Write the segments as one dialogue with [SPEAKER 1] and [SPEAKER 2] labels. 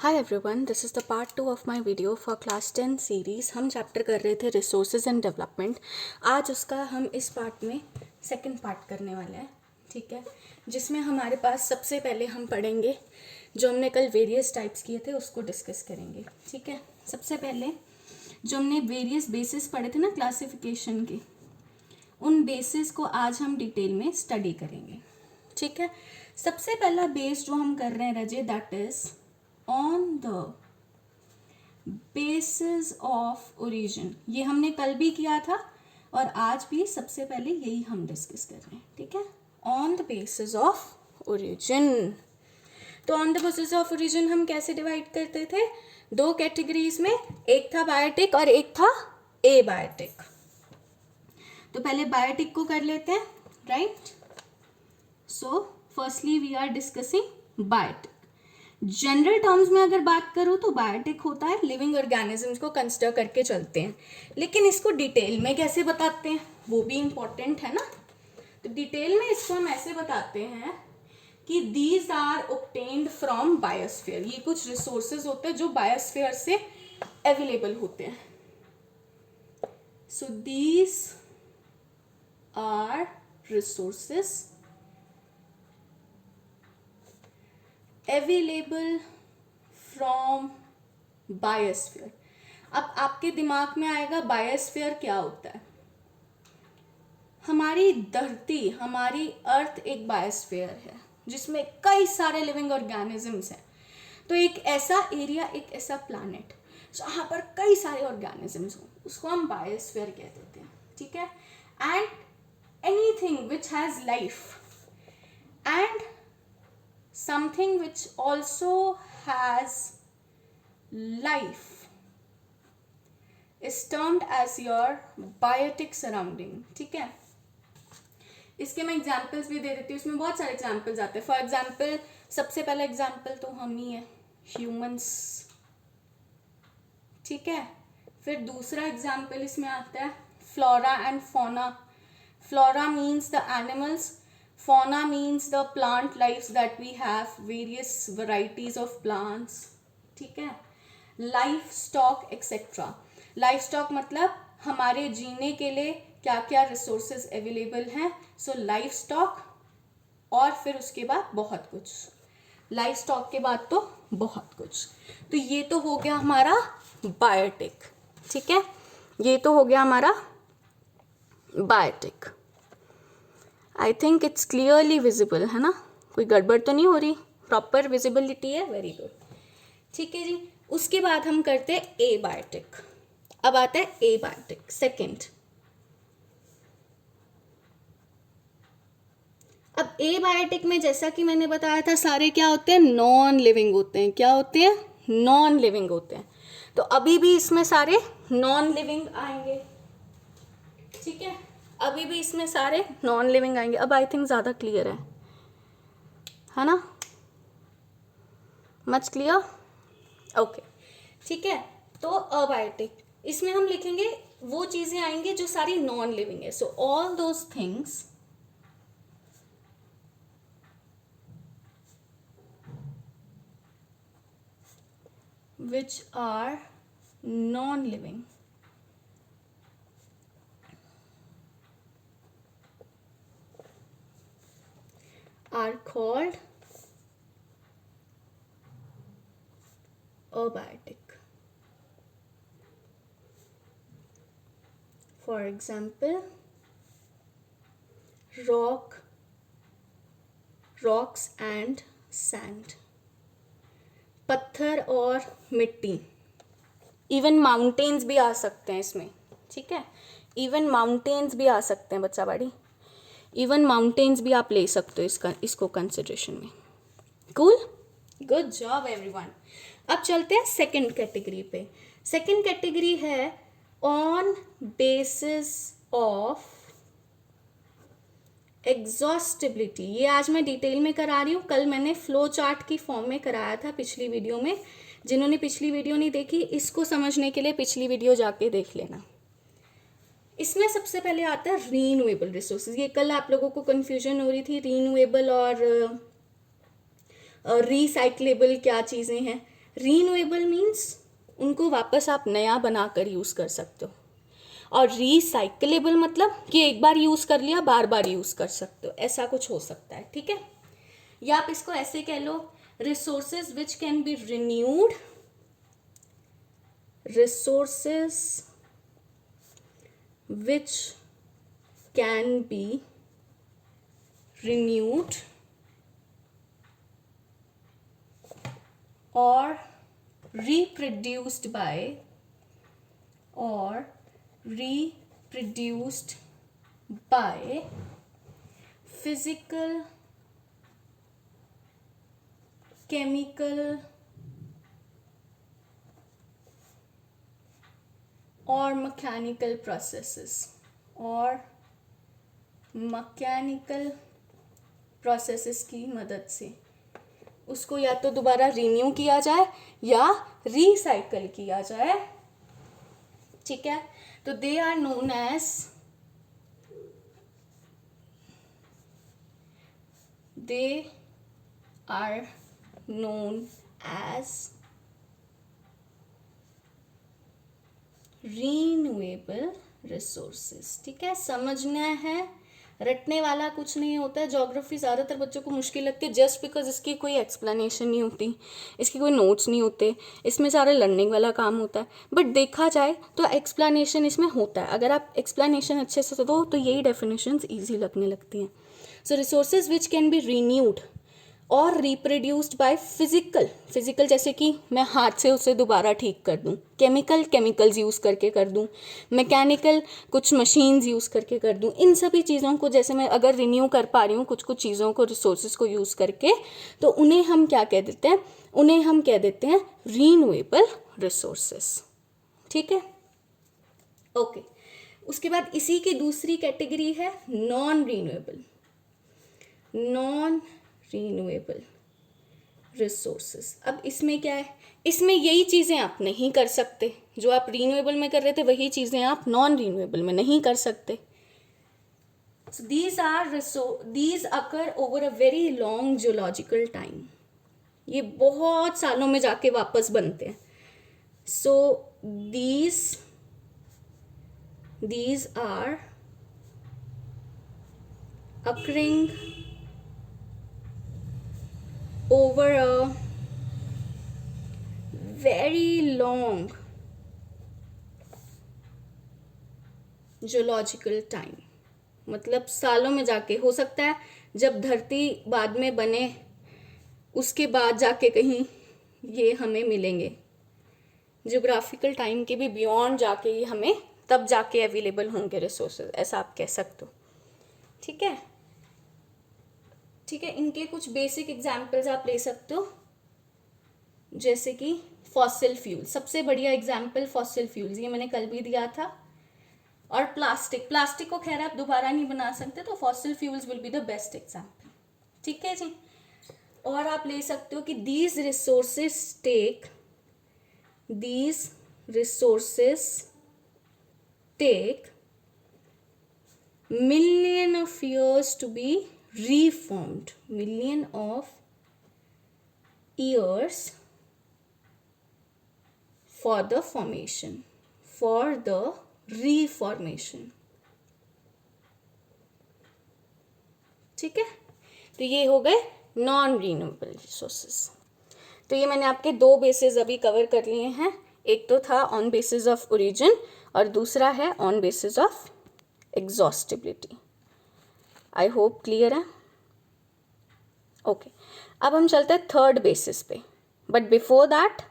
[SPEAKER 1] Hi everyone, this is the part 2 of my video for class 10 series. हम chapter कर रहे थे resources and development. आज उसका हम इस पार्ट में सेकंड पार्ट करने वाले हैं, ठीक है, जिसमें हमारे पास सबसे पहले हम पढ़ेंगे जो हमने कल वेरियस टाइप्स किए थे उसको डिस्कस करेंगे, ठीक है। सबसे पहले जो हमने वेरियस बेसिस पढ़े थे ना क्लासिफिकेशन के, उन बेसिस को आज हम डिटेल में स्टडी करेंगे, ठीक है। सबसे पहला बेस जो हम कर रहे हैं रजे, that is on the basis of origin। ये हमने कल भी किया था और आज भी सबसे पहले यही हम डिस्कस कर रहे हैं, ठीक है। on the basis of origin। तो on the basis of origin हम कैसे डिवाइड करते थे? दो कैटेगरीज में, एक था बायोटिक और एक था एबायोटिक। तो पहले बायोटिक को कर लेते हैं, right. So firstly we are discussing biotic. General terms में अगर बात करूँ तो बायोटिक होता है लिविंग ऑर्गेनिजम्स को कंसिडर करके चलते हैं, लेकिन इसको डिटेल में कैसे बताते हैं वो भी इम्पोर्टेंट है ना। तो डिटेल में इसको हम ऐसे बताते हैं कि these are obtained from biosphere. ये कुछ रिसोर्सेज होते हैं जो बायोस्फीयर से अवेलेबल होते हैं। So these are resources available from biosphere. अब आपके दिमाग में आएगा बायोस्फीयर क्या होता है। हमारी धरती, हमारी अर्थ एक बायोस्फीयर है जिसमें कई सारे लिविंग ऑर्गेनिजम्स हैं। तो एक ऐसा एरिया, एक ऐसा प्लैनेट जहाँ पर कई सारे ऑर्गेनिजम्स हों, उसको हम बायोस्फीयर कह देते हैं, ठीक है। And anything which has life and something which also has life is termed as your biotic surrounding, ठीक है। इसके मैं एग्जाम्पल्स भी दे देती हूँ, इसमें बहुत सारे एग्जाम्पल्स आते हैं। फॉर एग्जाम्पल सबसे पहला एग्जाम्पल तो हम ही है, ह्यूमंस, ठीक है। फिर दूसरा एग्जाम्पल इसमें आता है flora and fauna. Flora means the animals, fauna means the plant lives that we have, various varieties of plants, ठीक है। livestock etc। livestock मतलब हमारे जीने के लिए क्या क्या रिसोर्सेज अवेलेबल हैं। सो livestock और फिर उसके बाद बहुत कुछ, livestock के बाद तो बहुत कुछ। तो ये तो हो गया हमारा बायोटिक, ठीक है। ये तो हो गया हमारा biotic. I think it's clearly visible है ना, कोई गड़बड़ तो नहीं हो रही, प्रॉपर विजिबिलिटी है, वेरी गुड, ठीक है जी। उसके बाद हम करते हैं ए बायोटिक। अब आता है ए बायोटिक सेकेंड। अब ए बायोटिक में जैसा कि मैंने बताया था सारे क्या होते हैं, नॉन लिविंग होते हैं। क्या होते हैं? नॉन लिविंग होते हैं। तो अभी भी इसमें सारे नॉन लिविंग आएंगे, ठीक है। अभी भी इसमें सारे नॉन लिविंग आएंगे। अब आई थिंक ज़्यादा क्लियर है ना, मच क्लियर, ओके, ठीक है। तो अबायोटिक, इसमें हम लिखेंगे वो चीज़ें आएंगी जो सारी नॉन लिविंग है। So all those things which are non living are called abiotic. For example, rocks and sand, पत्थर और मिट्टी। इवन माउंटेन्स भी आ सकते हैं इसमें, ठीक है। इवन माउंटेन्स भी आ सकते हैं बच्चा बाड़ी, इवन माउंटेन्स भी आप ले सकते हो इसको कंसिडरेशन में। Cool, good job everyone. अब चलते हैं सेकंड कैटेगरी पे। सेकंड कैटेगरी है ऑन बेसिस ऑफ एग्जॉस्टिबिलिटी। ये आज मैं डिटेल में करा रही हूँ, कल मैंने फ्लो चार्ट की फॉर्म में कराया था पिछली वीडियो में। जिन्होंने पिछली वीडियो नहीं देखी, इसको समझने के लिए पिछली वीडियो जाके देख लेना। इसमें सबसे पहले आता है रीन्यूएबल रिसोर्सेज। ये कल आप लोगों को कंफ्यूजन हो रही थी रीन्यूएबल और रिसाइक्लेबल क्या चीज़ें हैं। रीन्यूएबल मीन्स उनको वापस आप नया बनाकर यूज़ कर सकते हो, और रिसाइकलेबल मतलब कि एक बार यूज़ कर लिया बार बार यूज़ कर सकते हो, ऐसा कुछ हो सकता है, ठीक है। या आप इसको ऐसे कह लो, resources which can be renewed, resources which can be renewed or reproduced by physical, chemical or mechanical processes, processes की मदद से उसको या तो दोबारा रिन्यू किया जाए या रिसाइकल किया जाए, ठीक है। तो they are known as renewable resources, ठीक है। समझना है, रटने वाला कुछ नहीं होता है। ज्योग्राफी ज़्यादातर बच्चों को मुश्किल लगती है जस्ट बिकॉज इसकी कोई एक्सप्लेनेशन नहीं होती, इसकी कोई नोट्स नहीं होते, इसमें सारा लर्निंग वाला काम होता है। बट देखा जाए तो एक्सप्लेनेशन इसमें होता है, अगर आप एक्सप्लेनेशन अच्छे से दो तो यही डेफिनेशंस ईजी लगने लगती हैं। So resources which can be renewed और रिप्रोड्यूस्ड बाय फिजिकल जैसे कि मैं हाथ से उसे दोबारा ठीक कर दूं, केमिकल्स यूज़ करके कर दूं, मैकेनिकल कुछ मशीन्स यूज़ करके कर दूं, इन सभी चीज़ों को जैसे मैं अगर रिन्यू कर पा रही हूँ कुछ चीज़ों को, रिसोर्सेज को यूज़ करके, तो उन्हें हम क्या कह देते हैं, उन्हें हम कह देते हैं रीन्यूएबल रिसोर्सेज, ठीक है। ओके, उसके बाद इसी की दूसरी कैटेगरी है नॉन रीन्यूएबल रिसोर्सेस। अब इसमें क्या है, इसमें यही चीज़ें आप नहीं कर सकते जो आप रीन्यूएबल में कर रहे थे, वही चीज़ें आप नॉन रीन्यूएबल में नहीं कर सकते। So these occur over a very long geological time. ये बहुत सालों में जाके वापस बनते हैं। So these are occurring over a very long geological time, मतलब सालों में जाके, हो सकता है जब धरती बाद में बने उसके बाद जाके कहीं ये हमें मिलेंगे, जियोग्राफिकल टाइम के भी बियॉन्ड जाके ये हमें तब जाके अवेलेबल होंगे रिसोर्सेज, ऐसा आप कह सकते हो, ठीक है। ठीक है, इनके कुछ बेसिक एग्जाम्पल्स आप ले सकते हो, जैसे कि फॉसिल फ्यूल, सबसे बढ़िया एग्जाम्पल फॉसिल फ्यूल्स, ये मैंने कल भी दिया था। और प्लास्टिक को खैर आप दोबारा नहीं बना सकते, तो fossil fuels will be the best example, ठीक है जी। और आप ले सकते हो कि these resources take million of years to be reformed, million of years for the reformation, ठीक है। तो ये हो गए नॉन रीन्यूएबल रिसोर्सेज। तो ये मैंने आपके दो बेसिस अभी कवर कर लिए हैं, एक तो था ऑन बेसिस ऑफ ओरिजिन और दूसरा है on basis of exhaustibility. I hope clear है। ओके, अब हम चलते हैं थर्ड बेसिस पे, बट बिफोर दैट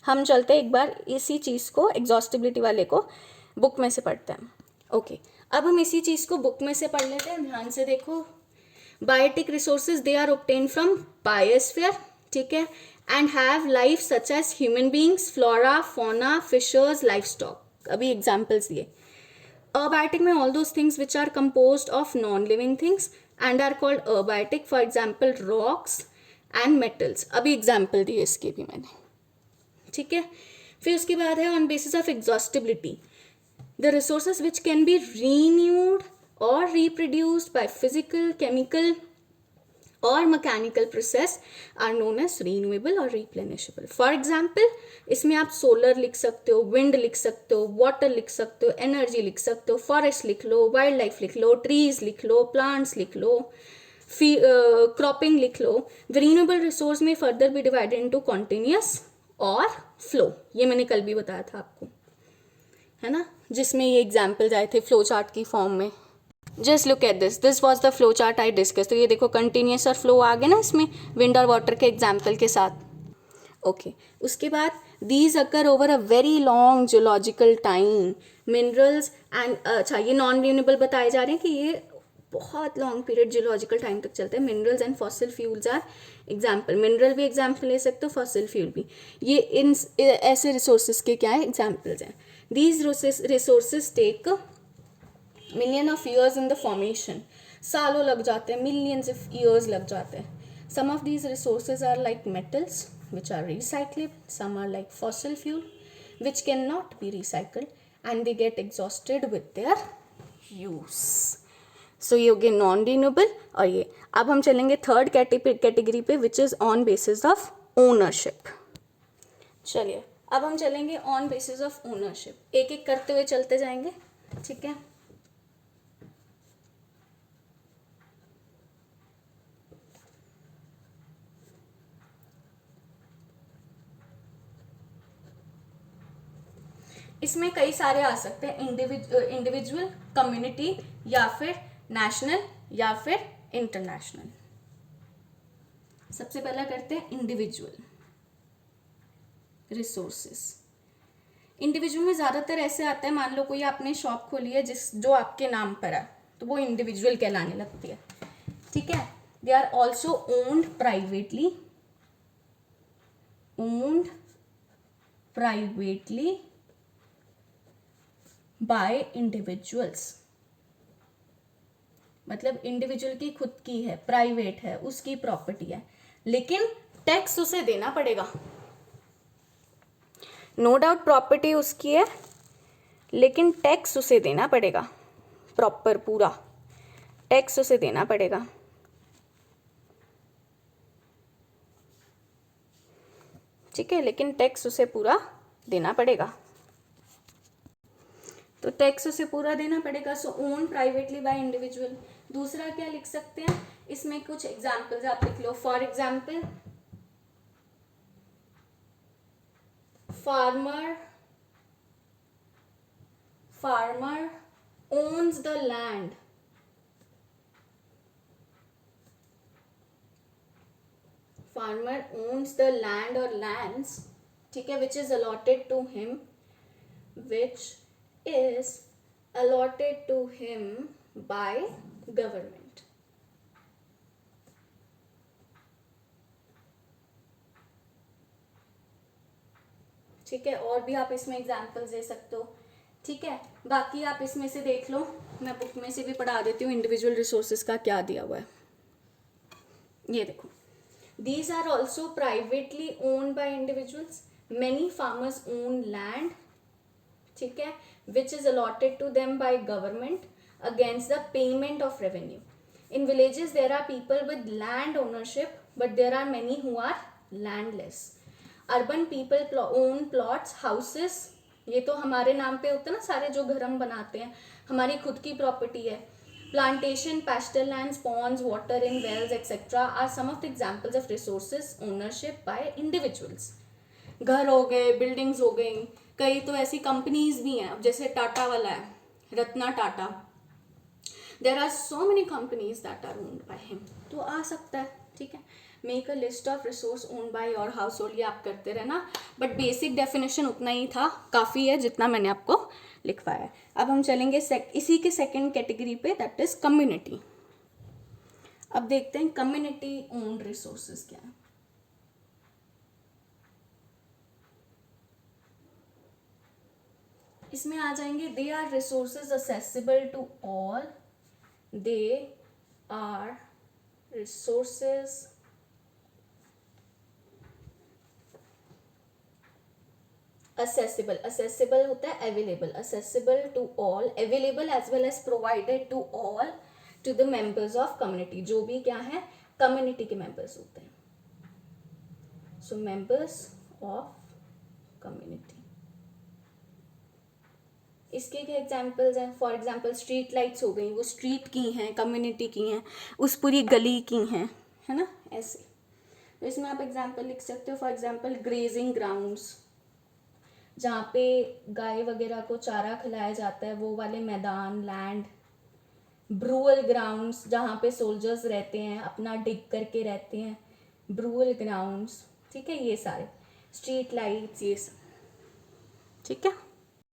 [SPEAKER 1] हम चलते हैं एक बार इसी चीज़ को, एग्जॉस्टिबिलिटी वाले को बुक में से पढ़ते हैं। ओके, अब हम इसी चीज़ को बुक में से पढ़ लेते हैं, ध्यान से देखो। Biotic resources they are obtain from biosphere, ठीक है, and have life such as human beings, flora, fauna, fishers, livestock. अभी एग्जाम्पल्स दिए। Abiotic में all those things which are composed of non-living things and are called abiotic, for example rocks and metals। अभी example दिए इसके भी मैंने, ठीक है। फिर उसके बाद है on basis of exhaustibility, the resources which can be renewed or reproduced by physical, chemical और mechanical process are known as renewable और रिप्लेनिशेबल. फॉर एग्जाम्पल इसमें आप सोलर लिख सकते हो, विंड लिख सकते हो, वाटर लिख सकते हो, एनर्जी लिख सकते हो, फॉरेस्ट लिख लो, वाइल्ड लाइफ लिख लो, ट्रीज लिख लो, प्लांट्स लिख लो, क्रॉपिंग लिख लो. द रीन्यूएबल रिसोर्स में further be divided into continuous और फ्लो. ये मैंने कल भी बताया था आपको, है ना, जिसमें ये एग्जाम्पल्स आए थे फ्लो चार्ट की फॉर्म में. Just look at this was the flow chart I discuss. तो ये देखो कंटिन्यूस और फ्लो आ गए ना इसमें विंड और वाटर के एग्जाम्पल के साथ. ओके उसके बाद these occur over a very long geological time. Minerals and अच्छा ये नॉन रिन्यूएबल बताए जा रहे हैं कि ये बहुत लॉन्ग पीरियड जियोलॉजिकल टाइम तक चलते हैं. Minerals and fossil fuels are example. Mineral भी एग्जाम्पल ले सकते हो, फॉसिल फ्यूल भी. ये इन ऐसे रिसोर्सेज के क्या है एग्जाम्पल्स हैं. These resources take million of years in the formation. सालों लग जाते हैं, मिलियंस ऑफ ईयर्स लग जाते हैं. Some of these resources are like metals which are recyclable, some are like fossil fuel which cannot be recycled and they get exhausted with their use. So ये हो गए नॉन रिन्यूएबल. और ये अब हम चलेंगे थर्ड कैटेगरी पे which is on basis of ownership. चलिए अब हम चलेंगे ऑन बेसिस ऑफ ओनरशिप, एक एक करते हुए चलते जाएंगे. ठीक है इसमें कई सारे आ सकते हैं. इंडिविजुअल, कम्युनिटी या फिर नेशनल या फिर इंटरनेशनल. सबसे पहला करते हैं इंडिविजुअल रिसोर्सेस. इंडिविजुअल में ज़्यादातर ऐसे आता है, मान लो कोई आपने शॉप खोली है जो आपके नाम पर है तो वो इंडिविजुअल कहलाने लगती है. ठीक है. They are also owned privately by individuals. मतलब इंडिविजुअल की खुद की है, प्राइवेट है, उसकी प्रॉपर्टी है, लेकिन टैक्स उसे देना पड़ेगा. नो डाउट प्रॉपर्टी उसकी है लेकिन टैक्स उसे देना पड़ेगा. प्रॉपर पूरा टैक्स उसे देना पड़ेगा. ठीक है, लेकिन टैक्स उसे पूरा देना पड़ेगा. तो टैक्स उसे पूरा देना पड़ेगा. सो ओन प्राइवेटली बाय इंडिविजुअल. दूसरा क्या लिख सकते हैं, इसमें कुछ एग्जाम्पल्स आप लिख लो. For example farmer owns the land. Farmer owns the land or lands, ठीक है, which is allotted to him by government. ठीक है, और भी आप इसमें एग्जाम्पल्स दे सकते हो. ठीक है, बाकी आप इसमें से देख लो, मैं बुक में से भी पढ़ा देती हूँ इंडिविजुअल रिसोर्सेज का क्या दिया हुआ है. ये देखो, these are also privately owned by individuals. Many farmers own land, ठीक है, which is allotted to them by government against the payment of revenue. In villages there are people with land ownership but there are many who are landless. Urban people own plots, houses. ये तो हमारे नाम पे होता है ना, सारे जो घर हम बनाते हैं हमारी खुद की प्रॉपर्टी है. Plantation, pasture lands, ponds, water in wells, etc. are some of the examples of resources ownership by individuals. घर हो गए, बिल्डिंग्स हो गई, कई तो ऐसी कंपनीज भी हैं जैसे टाटा वाला है, Ratna Tata. There are so many companies that are owned by him. तो आ सकता है. ठीक है, make a list of resource owned by your household. ये आप करते रहना, बट बेसिक डेफिनेशन उतना ही था, काफ़ी है जितना मैंने आपको लिखवाया है. अब हम चलेंगे इसी के सेकंड कैटेगरी पे, दैट इज कम्युनिटी. अब देखते हैं कम्युनिटी ओन्ड रिसोर्सेज क्या है. इसमें आ जाएंगे they are resources accessible to all. They are resources accessible होता है available, accessible to all, available as well as provided to all, to the members of community. जो भी क्या है कम्युनिटी के मेंबर्स होते हैं. So members of community. इसके क्या एग्जाम्पल्स हैं? फॉर एग्जाम्पल स्ट्रीट लाइट्स हो गई, वो स्ट्रीट की हैं, कम्युनिटी की हैं, उस पूरी गली की हैं, है ना, ऐसे. तो इसमें आप एग्जाम्पल लिख सकते हो. फॉर एग्जाम्पल ग्रेजिंग ग्राउंड्स, जहाँ पे गाय वगैरह को चारा खिलाया जाता है, वो वाले मैदान, लैंड. ब्रूअल ग्राउंड्स, जहाँ पे सोल्जर्स रहते हैं, अपना डिग करके रहते हैं, ब्रूअल ग्राउंड्स. ठीक है, ये सारे स्ट्रीट लाइट्स, ये सब. ठीक है.